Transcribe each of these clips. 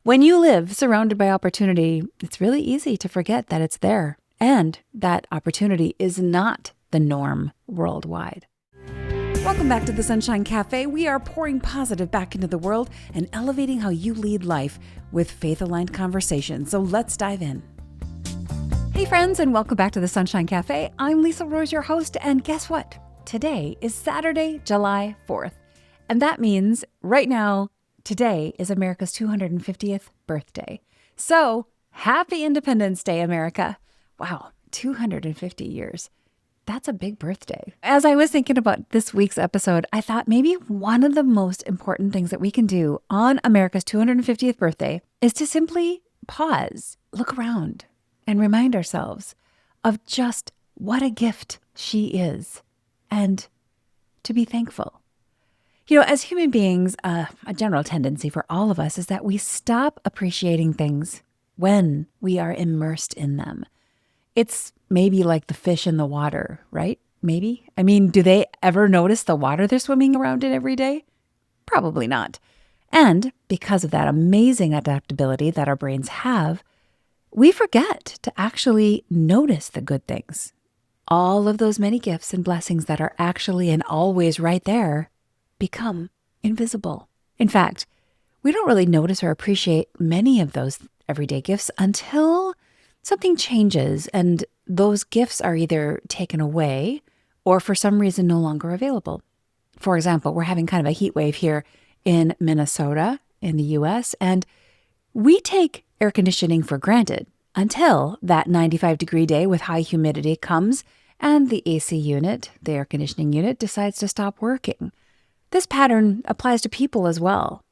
When you live surrounded by opportunity, it's really easy to forget that it's there and that opportunity is not the norm worldwide. Welcome back to the Sunshine Café. We are pouring positive back into the world and elevating how you lead life with faith-aligned conversations. So let's dive in. Hey friends, and welcome back to the Sunshine Café. I'm Lisa Roers, your host, and guess what? Today is Saturday, July 4th. And that means right now, today is America's 250th birthday. So happy Independence Day, America. Wow, 250 years. That's a big birthday. As I was thinking about this week's episode, I thought maybe one of the most important things that we can do on America's 250th birthday is to simply pause, look around, and remind ourselves of just what a gift she is, and to be thankful. You know, as human beings, a general tendency for all of us is that we stop appreciating things when we are immersed in them. It's maybe like the fish in the water, right? Maybe. I mean, do they ever notice the water they're swimming around in every day? Probably not. And because of that amazing adaptability that our brains have, we forget to actually notice the good things. All of those many gifts and blessings that are actually and always right there become invisible. In fact, we don't really notice or appreciate many of those everyday gifts until something changes and those gifts are either taken away or for some reason no longer available. For example, we're having kind of a heat wave here in Minnesota in the US, and we take air conditioning for granted until that 95-degree day with high humidity comes and the AC unit, the air conditioning unit, decides to stop working. This pattern applies to people as well.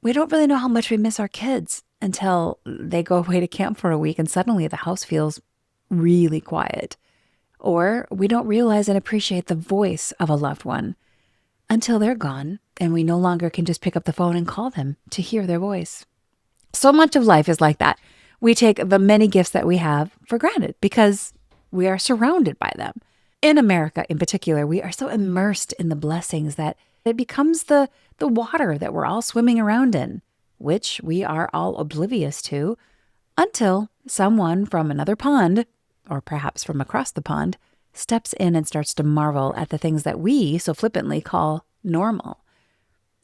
We don't really know how much we miss our kids until they go away to camp for a week and suddenly the house feels really quiet. Or we don't realize and appreciate the voice of a loved one until they're gone and we no longer can just pick up the phone and call them to hear their voice. So much of life is like that. We take the many gifts that we have for granted because we are surrounded by them. In America in particular, we are so immersed in the blessings that it becomes the water that we're all swimming around in, which we are all oblivious to until someone from another pond, or perhaps from across the pond, steps in and starts to marvel at the things that we so flippantly call normal.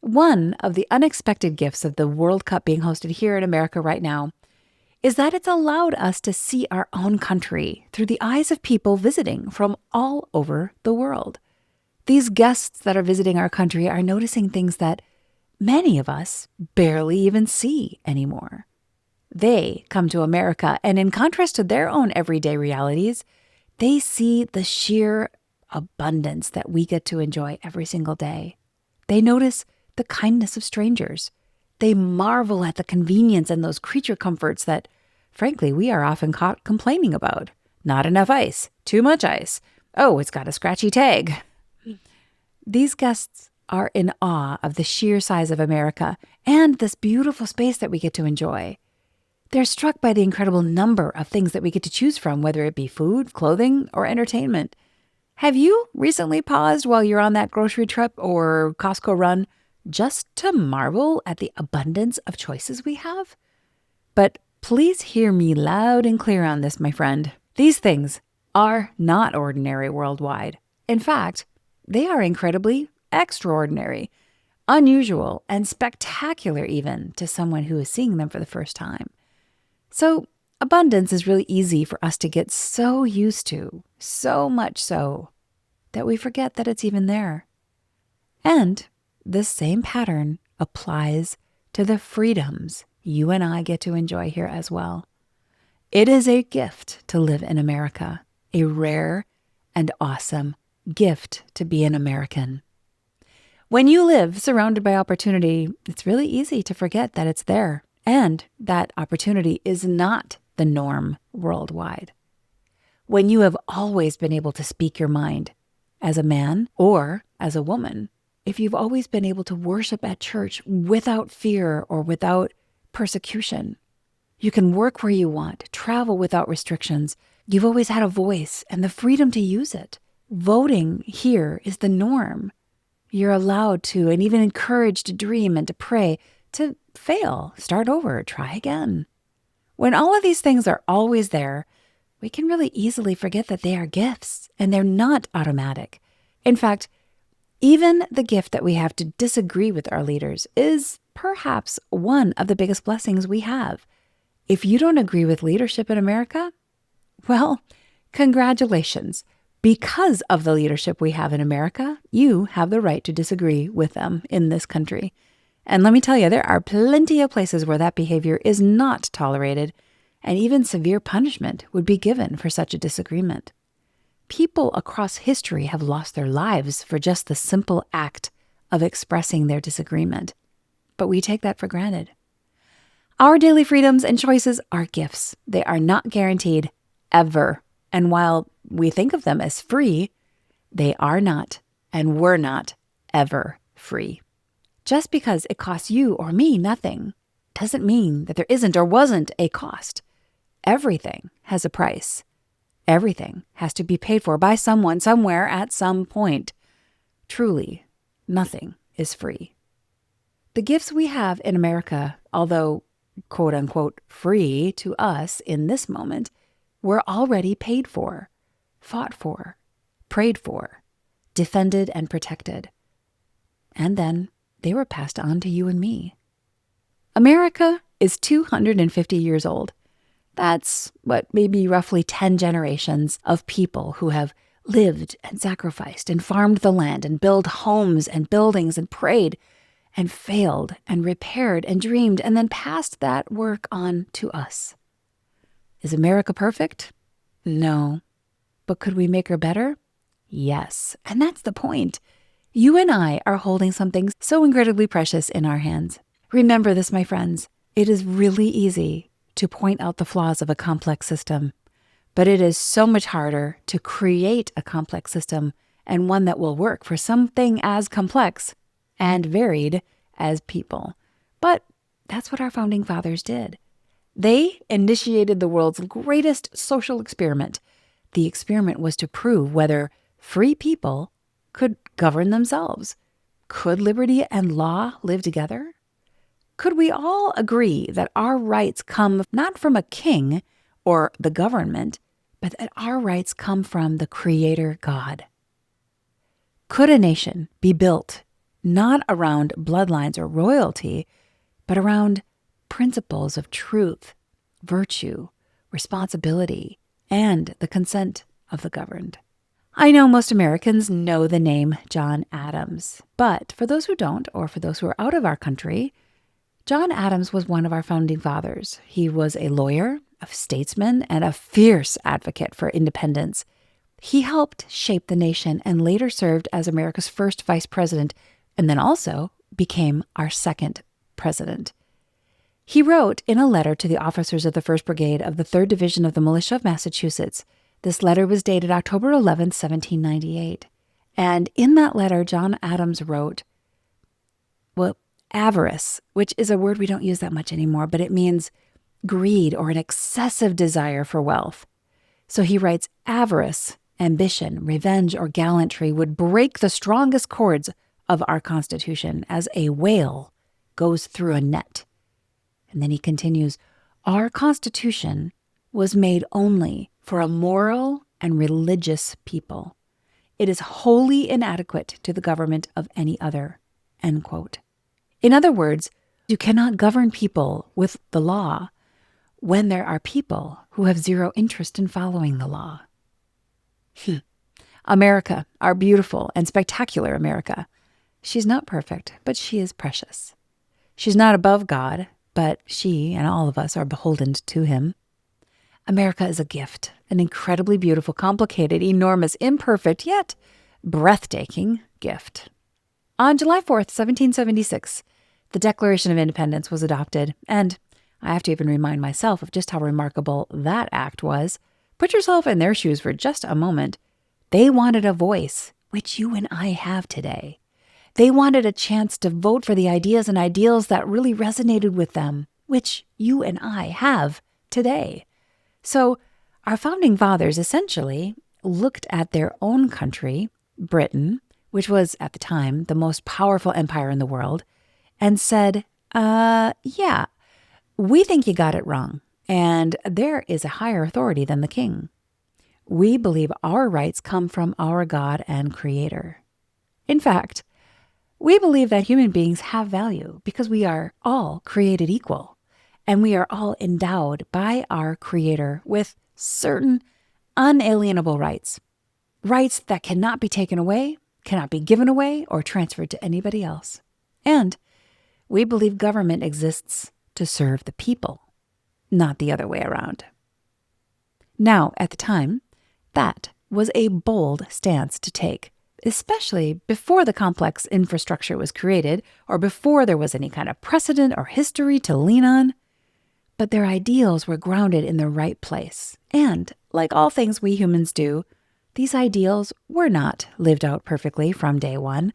One of the unexpected gifts of the World Cup being hosted here in America right now is that it's allowed us to see our own country through the eyes of people visiting from all over the world. These guests that are visiting our country are noticing things that many of us barely even see anymore. They come to America, and in contrast to their own everyday realities, they see the sheer abundance that we get to enjoy every single day. They notice the kindness of strangers. They marvel at the convenience and those creature comforts that, frankly, we are often caught complaining about. Not enough ice, too much ice. Oh, it's got a scratchy tag. These guests are in awe of the sheer size of America and this beautiful space that we get to enjoy. They're struck by the incredible number of things that we get to choose from, whether it be food, clothing, or entertainment. Have you recently paused while you're on that grocery trip or Costco run just to marvel at the abundance of choices we have? But please hear me loud and clear on this, my friend. These things are not ordinary worldwide. In fact, they are incredibly extraordinary, unusual, and spectacular even to someone who is seeing them for the first time. So abundance is really easy for us to get so used to, so much so that we forget that it's even there. And this same pattern applies to the freedoms you and I get to enjoy here as well. It is a gift to live in America, a rare and awesome gift to be an American. When you live surrounded by opportunity, it's really easy to forget that it's there and that opportunity is not the norm worldwide. When you have always been able to speak your mind as a man or as a woman, if you've always been able to worship at church without fear or without persecution, you can work where you want, travel without restrictions. You've always had a voice and the freedom to use it. Voting here is the norm. You're allowed to and even encouraged to dream and to pray to fail, start over, try again. When all of these things are always there, we can really easily forget that they are gifts and they're not automatic. In fact, even the gift that we have to disagree with our leaders is perhaps one of the biggest blessings we have. If you don't agree with leadership in America, well, congratulations. Because of the leadership we have in America, you have the right to disagree with them in this country. And let me tell you, there are plenty of places where that behavior is not tolerated, and even severe punishment would be given for such a disagreement. People across history have lost their lives for just the simple act of expressing their disagreement. But we take that for granted. Our daily freedoms and choices are gifts. They are not guaranteed ever. And while we think of them as free, they are not and were not ever free. Just because it costs you or me nothing doesn't mean that there isn't or wasn't a cost. Everything has a price. Everything has to be paid for by someone somewhere at some point. Truly, nothing is free. The gifts we have in America, although quote unquote free to us in this moment, were already paid for, fought for, prayed for, defended and protected. And then they were passed on to you and me. America is 250 years old. That's maybe roughly 10 generations of people who have lived and sacrificed and farmed the land and built homes and buildings and prayed and failed and repaired and dreamed and then passed that work on to us. Is America perfect? No. But could we make her better? Yes. And that's the point. You and I are holding something so incredibly precious in our hands. Remember this, my friends. It is really easy to point out the flaws of a complex system, but it is so much harder to create a complex system and one that will work for something as complex and varied as people. But that's what our founding fathers did. They initiated the world's greatest social experiment. The experiment was to prove whether free people could govern themselves. Could liberty and law live together? Could we all agree that our rights come not from a king or the government, but that our rights come from the Creator God? Could a nation be built not around bloodlines or royalty, but around principles of truth, virtue, responsibility, and the consent of the governed? I know most Americans know the name John Adams, but for those who don't, or for those who are out of our country, John Adams was one of our founding fathers. He was a lawyer, a statesman, and a fierce advocate for independence. He helped shape the nation and later served as America's first vice president, and then also became our second president. He wrote in a letter to the officers of the 1st Brigade of the 3rd Division of the Militia of Massachusetts. This letter was dated October 11th, 1798. And in that letter, John Adams wrote, avarice, which is a word we don't use that much anymore, but it means greed or an excessive desire for wealth. So he writes, avarice, ambition, revenge, or gallantry would break the strongest cords of our Constitution as a whale goes through a net. And then he continues, our Constitution was made only for a moral and religious people. It is wholly inadequate to the government of any other, end quote. In other words, you cannot govern people with the law when there are people who have zero interest in following the law. America, our beautiful and spectacular America. She's not perfect, but she is precious. She's not above God, but she and all of us are beholden to him. America is a gift, an incredibly beautiful, complicated, enormous, imperfect, yet breathtaking gift. On July 4th, 1776, the Declaration of Independence was adopted, and I have to even remind myself of just how remarkable that act was. Put yourself in their shoes for just a moment. They wanted a voice, which you and I have today. They wanted a chance to vote for the ideas and ideals that really resonated with them, which you and I have today. So our founding fathers essentially looked at their own country, Britain, which was at the time the most powerful empire in the world, and said, Yeah, we think you got it wrong, and there is a higher authority than the king. We believe our rights come from our God and Creator. In fact, we believe that human beings have value because we are all created equal, and we are all endowed by our Creator with certain unalienable rights. Rights that cannot be taken away, cannot be given away, or transferred to anybody else. And we believe government exists to serve the people, not the other way around. Now, at the time, that was a bold stance to take, especially before the complex infrastructure was created or before there was any kind of precedent or history to lean on. But their ideals were grounded in the right place. And, like all things we humans do, these ideals were not lived out perfectly from day one.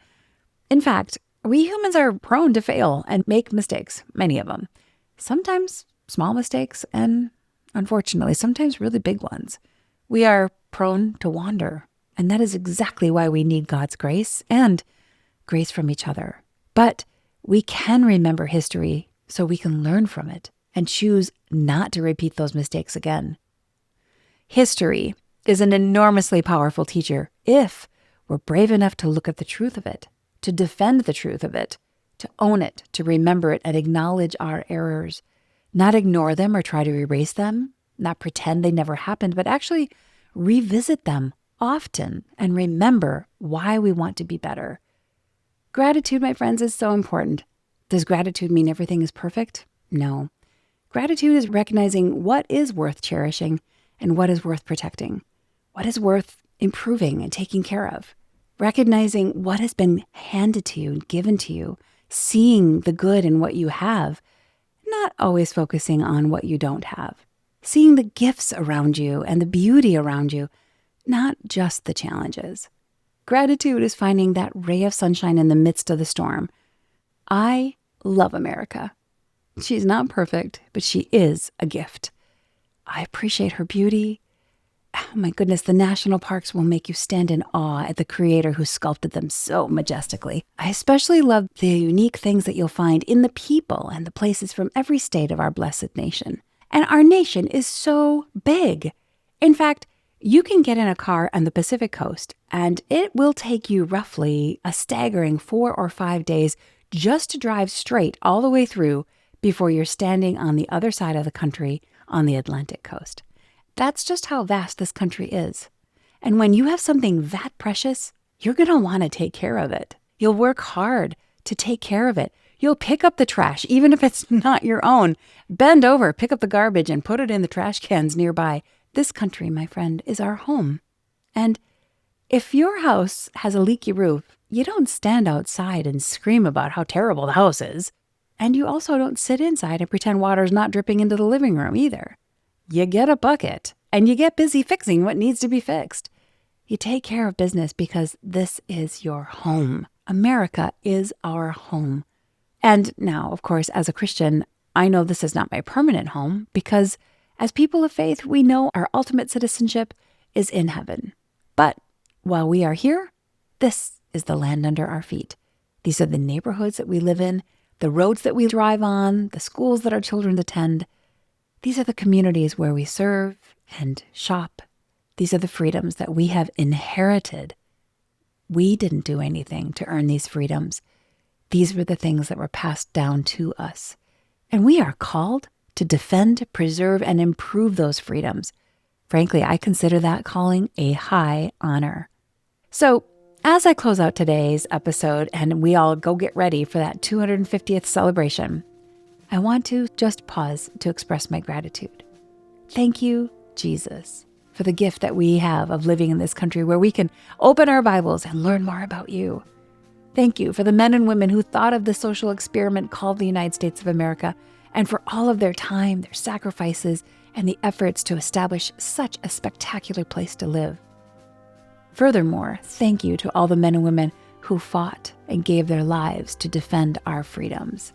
In fact, we humans are prone to fail and make mistakes, many of them. Sometimes small mistakes and, unfortunately, sometimes really big ones. We are prone to wander, and that is exactly why we need God's grace and grace from each other. But we can remember history so we can learn from it and choose not to repeat those mistakes again. History is an enormously powerful teacher if we're brave enough to look at the truth of it, to defend the truth of it, to own it, to remember it and acknowledge our errors, not ignore them or try to erase them, not pretend they never happened, but actually revisit them often and remember why we want to be better. Gratitude, my friends, is so important. Does gratitude mean everything is perfect? No. Gratitude is recognizing what is worth cherishing and what is worth protecting, what is worth improving and taking care of. Recognizing what has been handed to you and given to you, seeing the good in what you have, not always focusing on what you don't have. Seeing the gifts around you and the beauty around you, not just the challenges. Gratitude is finding that ray of sunshine in the midst of the storm. I love America. She's not perfect, but she is a gift. I appreciate her beauty. Oh my goodness, the national parks will make you stand in awe at the Creator who sculpted them so majestically. I especially love the unique things that you'll find in the people and the places from every state of our blessed nation. And our nation is so big. In fact, you can get in a car on the Pacific coast, and it will take you roughly a staggering 4 or 5 days just to drive straight all the way through before you're standing on the other side of the country on the Atlantic coast. That's just how vast this country is. And when you have something that precious, you're going to want to take care of it. You'll work hard to take care of it. You'll pick up the trash, even if it's not your own. Bend over, pick up the garbage, and put it in the trash cans nearby. This country, my friend, is our home. And if your house has a leaky roof, you don't stand outside and scream about how terrible the house is. And you also don't sit inside and pretend water's not dripping into the living room either. You get a bucket and you get busy fixing what needs to be fixed. You take care of business because this is your home. America is our home. And now, of course, as a Christian, I know this is not my permanent home because as people of faith, we know our ultimate citizenship is in heaven. But while we are here, this is the land under our feet. These are the neighborhoods that we live in, the roads that we drive on, the schools that our children attend. These are the communities where we serve and shop. These are the freedoms that we have inherited. We didn't do anything to earn these freedoms. These were the things that were passed down to us. And we are called to defend, preserve, and improve those freedoms. Frankly, I consider that calling a high honor. So, as I close out today's episode and we all go get ready for that 250th celebration, I want to just pause to express my gratitude. Thank you, Jesus, for the gift that we have of living in this country where we can open our Bibles and learn more about you. Thank you for the men and women who thought of the social experiment called the United States of America and for all of their time, their sacrifices, and the efforts to establish such a spectacular place to live. Furthermore, thank you to all the men and women who fought and gave their lives to defend our freedoms.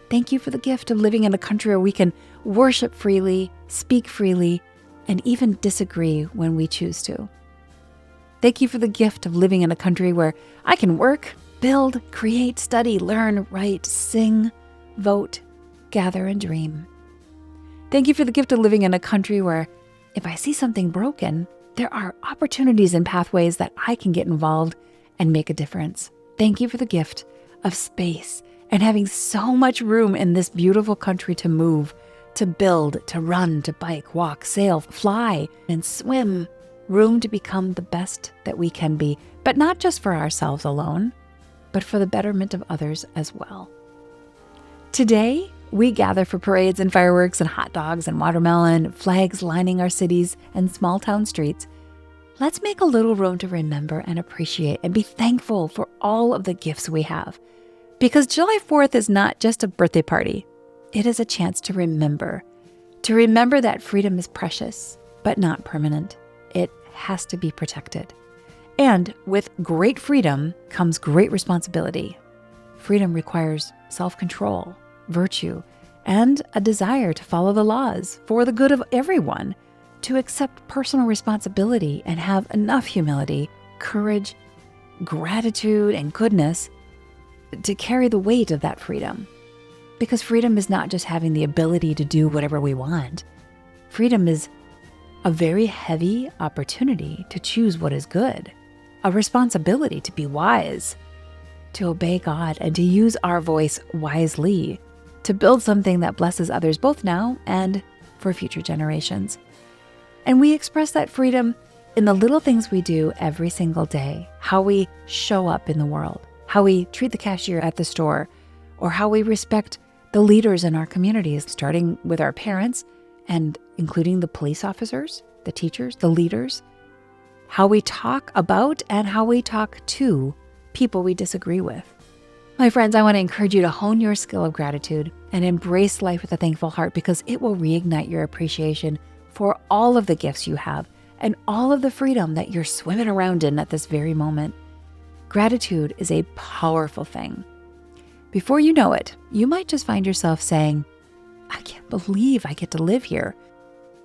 Thank you for the gift of living in a country where we can worship freely, speak freely, and even disagree when we choose to. Thank you for the gift of living in a country where I can work, build, create, study, learn, write, sing, vote, gather, and dream. Thank you for the gift of living in a country where if I see something broken, there are opportunities and pathways that I can get involved and make a difference. Thank you for the gift of space and having so much room in this beautiful country to move, to build, to run, to bike, walk, sail, fly, and swim. Room to become the best that we can be, but not just for ourselves alone, but for the betterment of others as well. Today, we gather for parades and fireworks and hot dogs and watermelon, flags lining our cities and small town streets. Let's make a little room to remember and appreciate and be thankful for all of the gifts we have. Because July 4th is not just a birthday party. It is a chance to remember that freedom is precious, but not permanent. It has to be protected. And with great freedom comes great responsibility. Freedom requires self-control, virtue, and a desire to follow the laws for the good of everyone, to accept personal responsibility and have enough humility, courage, gratitude, and goodness to carry the weight of that freedom. Because freedom is not just having the ability to do whatever we want. Freedom is a very heavy opportunity to choose what is good, a responsibility to be wise, to obey God, and to use our voice wisely, to build something that blesses others both now and for future generations. And we express that freedom in the little things we do every single day, how we show up in the world, how we treat the cashier at the store, or how we respect the leaders in our communities, starting with our parents and including the police officers, the teachers, the leaders, how we talk about and how we talk to people we disagree with. My friends, I want to encourage you to hone your skill of gratitude and embrace life with a thankful heart, because it will reignite your appreciation for all of the gifts you have and all of the freedom that you're swimming around in at this very moment. Gratitude is a powerful thing. Before you know it, you might just find yourself saying, I can't believe I get to live here.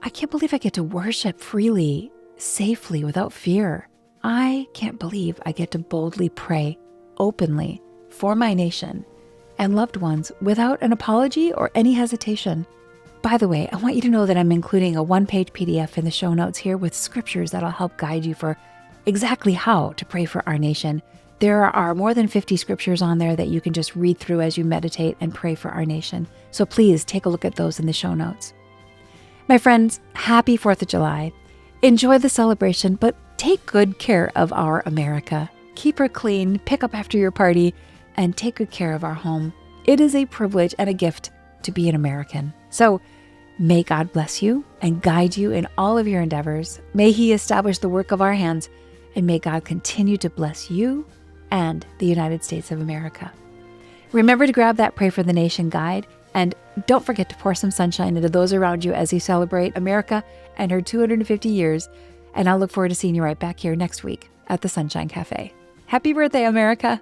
I can't believe I get to worship freely, safely, without fear. I can't believe I get to boldly pray openly for my nation and loved ones without an apology or any hesitation. By the way, I want you to know that I'm including a one-page PDF in the show notes here with scriptures that'll help guide you for exactly how to pray for our nation. There are more than 50 scriptures on there that you can just read through as you meditate and pray for our nation. So please take a look at those in the show notes. My friends, happy 4th of July. Enjoy the celebration, but take good care of our America. Keep her clean, pick up after your party, and take good care of our home. It is a privilege and a gift to be an American. So may God bless you and guide you in all of your endeavors. May He establish the work of our hands, and may God continue to bless you and the United States of America. Remember to grab that Pray for the Nation guide, and don't forget to pour some sunshine into those around you as you celebrate America and her 250 years. And I'll look forward to seeing you right back here next week at the Sunshine Café. Happy birthday, America!